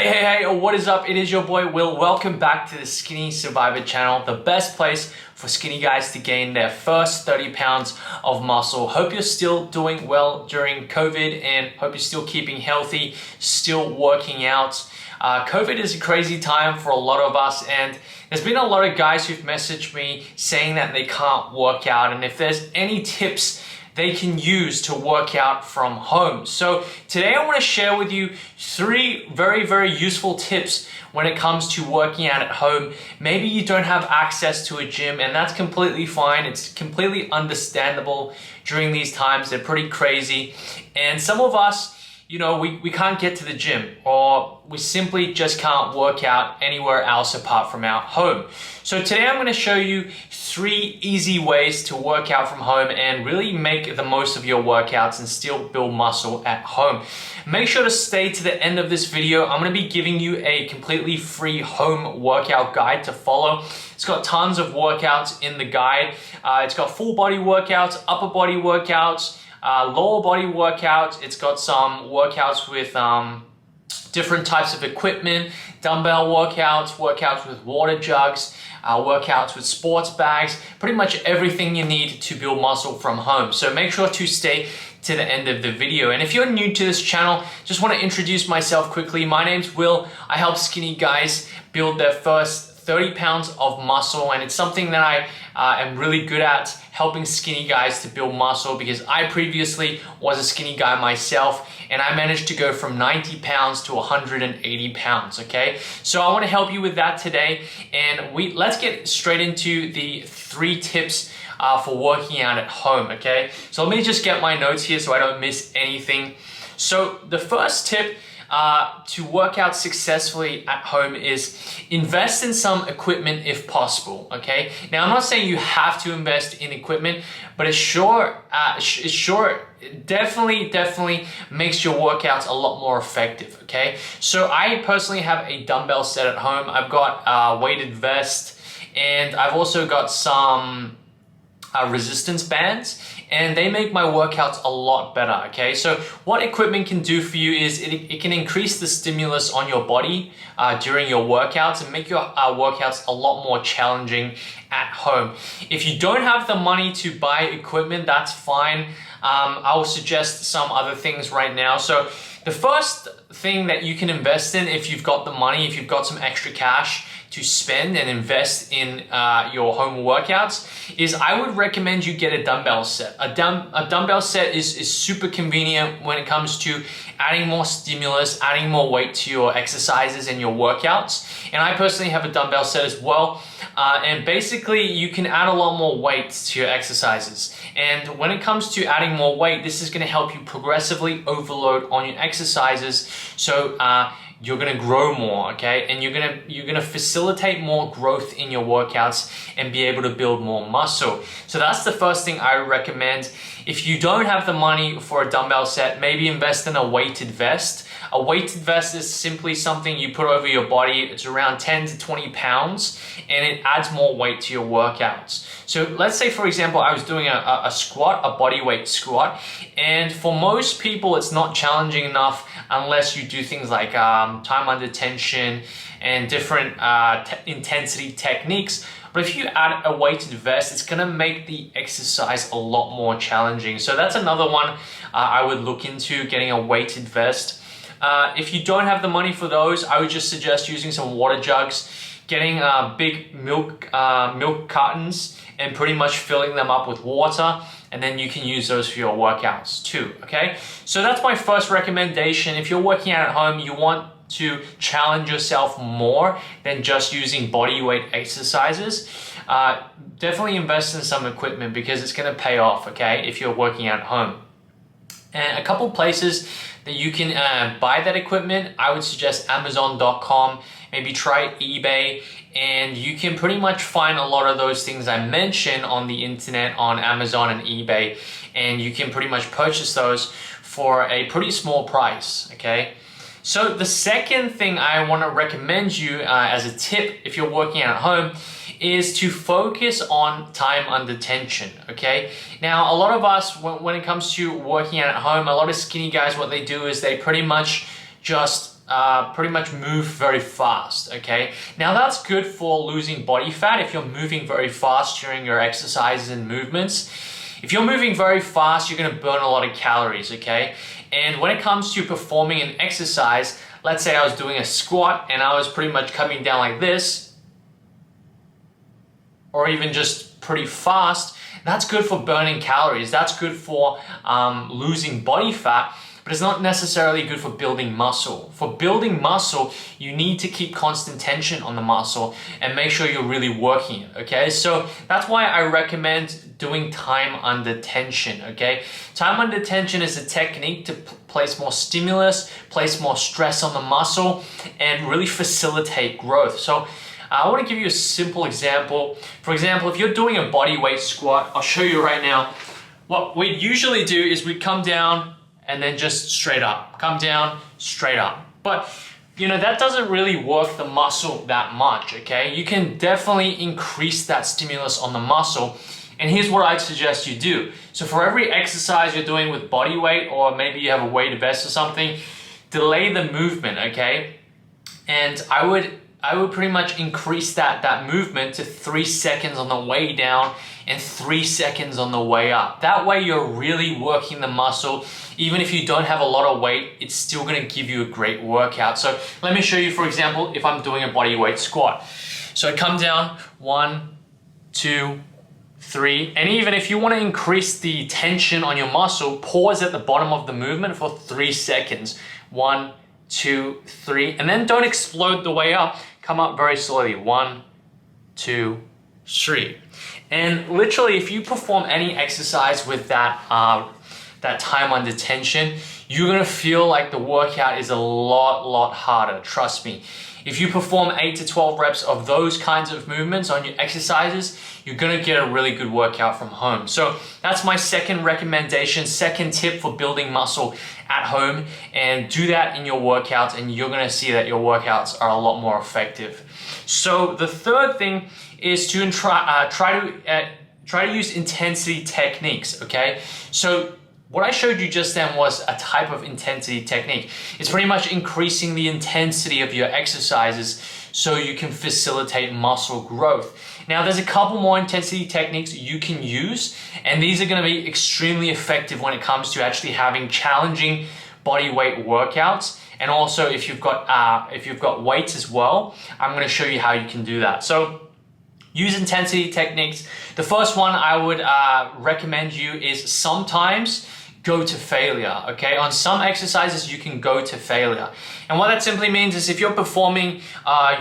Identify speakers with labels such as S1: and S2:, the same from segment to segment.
S1: Hey, what is up? It is your boy Will. Welcome back to the Skinny Survivor channel, the best place for skinny guys to gain their first 30 pounds of muscle. Hope you're still doing well during COVID and hope you're still keeping healthy, still working out. COVID is a crazy time for a lot of us, and there's been a lot of guys who've messaged me saying that they can't work out, and if there's any tips they can use to work out from home. So today I want to share with you 3 very useful tips when it comes to working out at home. Maybe you don't have access to a gym, and that's completely fine. It's completely understandable during these times. They're pretty crazy. And some of us, you know, we can't get to the gym, or we simply just can't work out anywhere else apart from our home. So today I'm going to show you 3 easy ways to work out from home and really make the most of your workouts and still build muscle at home. Make sure to stay to the end of this video. I'm going to be giving you a completely free home workout guide to follow. It's got tons of workouts in the guide. It's got full body workouts, upper body workouts, lower body workouts. It's got some workouts with different types of equipment, dumbbell workouts, workouts with water jugs, workouts with sports bags, pretty much everything you need to build muscle from home. So make sure to stay to the end of the video. And if you're new to this channel, just want to introduce myself quickly. My name's Will. I help skinny guys build their first 30 pounds of muscle, and it's something that I am really good at, helping skinny guys to build muscle, because I previously was a skinny guy myself and I managed to go from 90 pounds to 180 pounds, okay? So I want to help you with that today, and let's get straight into the 3 tips for working out at home, okay? So let me just get my notes here so I don't miss anything. So the first tip to work out successfully at home is invest in some equipment if possible, okay? Now, I'm not saying you have to invest in equipment, but it definitely makes your workouts a lot more effective, okay? So I personally have a dumbbell set at home. I've got a weighted vest, and I've also got some resistance bands, and they make my workouts a lot better, okay? So what equipment can do for you is it can increase the stimulus on your body during your workouts and make your workouts a lot more challenging at home. If you don't have the money to buy equipment, that's fine. I will suggest some other things right now. So the first thing that you can invest in, if you've got the money, if you've got some extra cash to spend and invest in your home workouts, is I would recommend you get a dumbbell set. A dumbbell set is super convenient when it comes to adding more stimulus, adding more weight to your exercises and your workouts. And I personally have a dumbbell set as well. And basically you can add a lot more weight to your exercises. And when it comes to adding more weight, this is going to help you progressively overload on your exercises. So you're gonna grow more, okay? And you're gonna facilitate more growth in your workouts and be able to build more muscle. So that's the first thing I recommend. If you don't have the money for a dumbbell set, maybe invest in a weighted vest. A weighted vest is simply something you put over your body. It's around 10 to 20 pounds, and it adds more weight to your workouts. So let's say, for example, I was doing a squat, a body weight squat, and for most people, it's not challenging enough unless you do things like time under tension and different intensity techniques. But if you add a weighted vest, it's gonna make the exercise a lot more challenging. So that's another one I would look into, getting a weighted vest. If you don't have the money for those, I would just suggest using some water jugs, getting big milk cartons and pretty much filling them up with water, and then you can use those for your workouts too, okay? So that's my first recommendation. If you're working out at home, you want to challenge yourself more than just using body weight exercises, definitely invest in some equipment, because it's gonna pay off, okay, if you're working out at home. And a couple places that you can buy that equipment, I would suggest Amazon.com, maybe try eBay, and you can pretty much find a lot of those things I mentioned on the internet, on Amazon and eBay, and you can pretty much purchase those for a pretty small price, okay? So the second thing I want to recommend you as a tip if you're working out at home is to focus on time under tension, okay? Now, a lot of us, when it comes to working out at home, a lot of skinny guys, what they do is they pretty much just pretty much move very fast, okay? Now that's good for losing body fat if you're moving very fast during your exercises and movements. If you're moving very fast, you're gonna burn a lot of calories, okay? And when it comes to performing an exercise, let's say I was doing a squat and I was pretty much coming down like this, or even just pretty fast, that's good for burning calories. That's good for losing body fat, but it's not necessarily good for building muscle. For building muscle, you need to keep constant tension on the muscle and make sure you're really working it, okay? So that's why I recommend doing time under tension, okay? Time under tension is a technique to place more stimulus, place more stress on the muscle, and really facilitate growth. So I want to give you a simple example. For example, if you're doing a body weight squat, I'll show you right now. What we usually do is we come down and then just straight up. Come down, straight up. But you know, that doesn't really work the muscle that much, okay? You can definitely increase that stimulus on the muscle. And here's what I'd suggest you do. So for every exercise you're doing with body weight, or maybe you have a weighted vest or something, delay the movement, okay? And I would pretty much increase that movement to 3 seconds on the way down and 3 seconds on the way up. That way you're really working the muscle. Even if you don't have a lot of weight, it's still gonna give you a great workout. So let me show you, for example, if I'm doing a body weight squat. So I come down, 1, 2, 3, and even if you want to increase the tension on your muscle, pause at the bottom of the movement for 3 seconds. 1, 2, 3, and then don't explode the way up. Come up very slowly. 1, 2, 3. And literally, if you perform any exercise with that time under tension, you're gonna feel like the workout is a lot harder. Trust me. If you perform 8 to 12 reps of those kinds of movements on your exercises, you're gonna get a really good workout from home. So that's my second recommendation, second tip for building muscle at home, and do that in your workouts and you're gonna see that your workouts are a lot more effective. So the third thing is to try to use intensity techniques, okay? So what I showed you just then was a type of intensity technique. It's pretty much increasing the intensity of your exercises so you can facilitate muscle growth. Now, there's a couple more intensity techniques you can use, and these are gonna be extremely effective when it comes to actually having challenging body weight workouts. And also, if you've got weights as well, I'm gonna show you how you can do that. So, use intensity techniques. The first one I would recommend you is sometimes go to failure, okay? On some exercises, you can go to failure. And what that simply means is if you're performing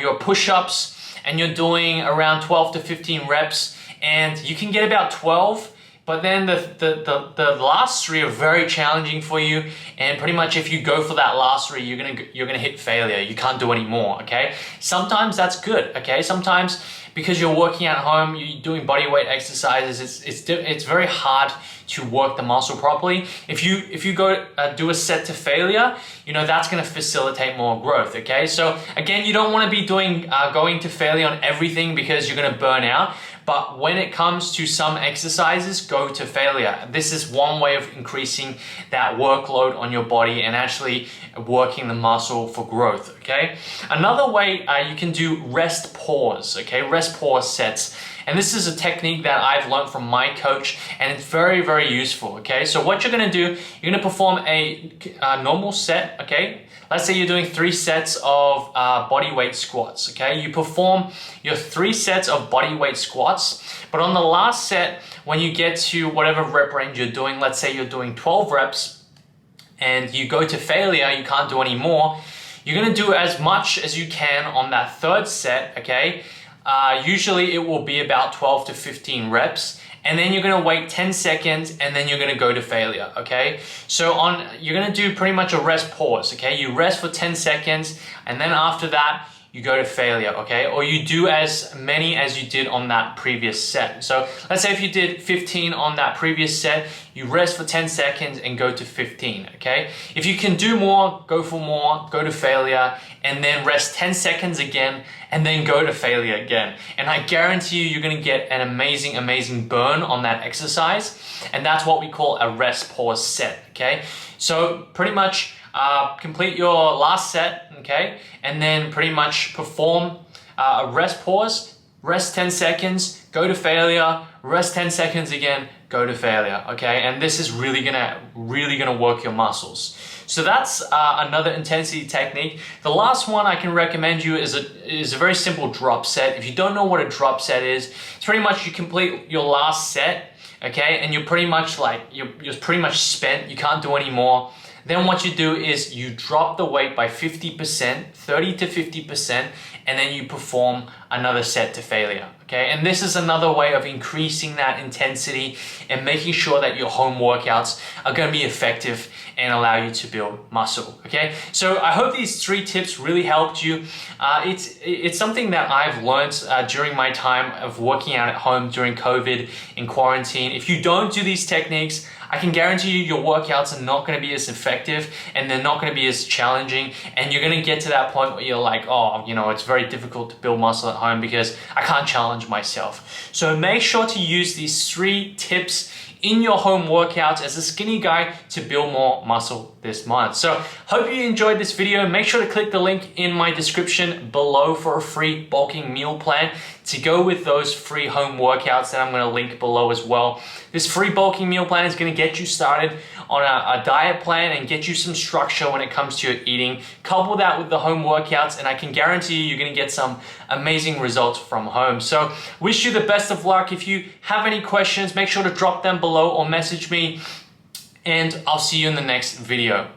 S1: your push-ups and you're doing around 12 to 15 reps and you can get about 12, but then the last 3 are very challenging for you, and pretty much if you go for that last 3, you're gonna hit failure. You can't do any more, okay? Sometimes that's good, okay? Sometimes because you're working at home, you're doing body weight exercises, it's very hard to work the muscle properly. If you go do a set to failure, you know, that's gonna facilitate more growth, okay? So again, you don't wanna be doing going to failure on everything because you're gonna burn out. But when it comes to some exercises, go to failure. This is one way of increasing that workload on your body and actually working the muscle for growth, okay? Another way you can do rest pause, okay? Rest pause sets. And this is a technique that I've learned from my coach, and it's very useful, okay? So what you're gonna do, you're gonna perform a normal set, okay? Let's say you're doing 3 sets of body weight squats, okay? You perform your 3 sets of body weight squats, but on the last set, when you get to whatever rep range you're doing, let's say you're doing 12 reps, and you go to failure, you can't do any more, you're gonna do as much as you can on that 3rd set, okay? Usually it will be about 12 to 15 reps, and then you're gonna wait 10 seconds, and then you're gonna go to failure, okay? So you're gonna do pretty much a rest pause, okay? You rest for 10 seconds, and then after that, you go to failure, okay? Or you do as many as you did on that previous set. So let's say if you did 15 on that previous set, you rest for 10 seconds and go to 15, okay? If you can do more, go to failure, and then rest 10 seconds again, and then go to failure again. And I guarantee you're gonna get an amazing burn on that exercise, and that's what we call a rest pause set, okay? So pretty much, complete your last set, okay? And then pretty much perform a rest pause, rest 10 seconds, go to failure, rest 10 seconds again, go to failure, okay? And this is really gonna work your muscles. So that's another intensity technique. The last one I can recommend you is a very simple drop set. If you don't know what a drop set is, it's pretty much you complete your last set, okay? And you're pretty much like, you're pretty much spent, you can't do any more. Then what you do is you drop the weight by 50%, 30 to 50%, and then you perform another set to failure, okay? And this is another way of increasing that intensity and making sure that your home workouts are gonna be effective and allow you to build muscle, okay? So I hope these 3 tips really helped you. It's something that I've learned during my time of working out at home during COVID in quarantine. If you don't do these techniques, I can guarantee you your workouts are not going to be as effective and they're not going to be as challenging, and you're going to get to that point where you're like, oh, you know, it's very difficult to build muscle at home because I can't challenge myself. So make sure to use these 3 tips in your home workouts as a skinny guy to build more muscle this month. So hope you enjoyed this video. Make sure to click the link in my description below for a free bulking meal plan to go with those free home workouts that I'm going to link below as well. This free bulking meal plan is going to get you started on a diet plan and get you some structure when it comes to your eating. Couple that with the home workouts and I can guarantee you're going to get some amazing results from home. So wish you the best of luck. If you have any questions, make sure to drop them below or message me, and I'll see you in the next video.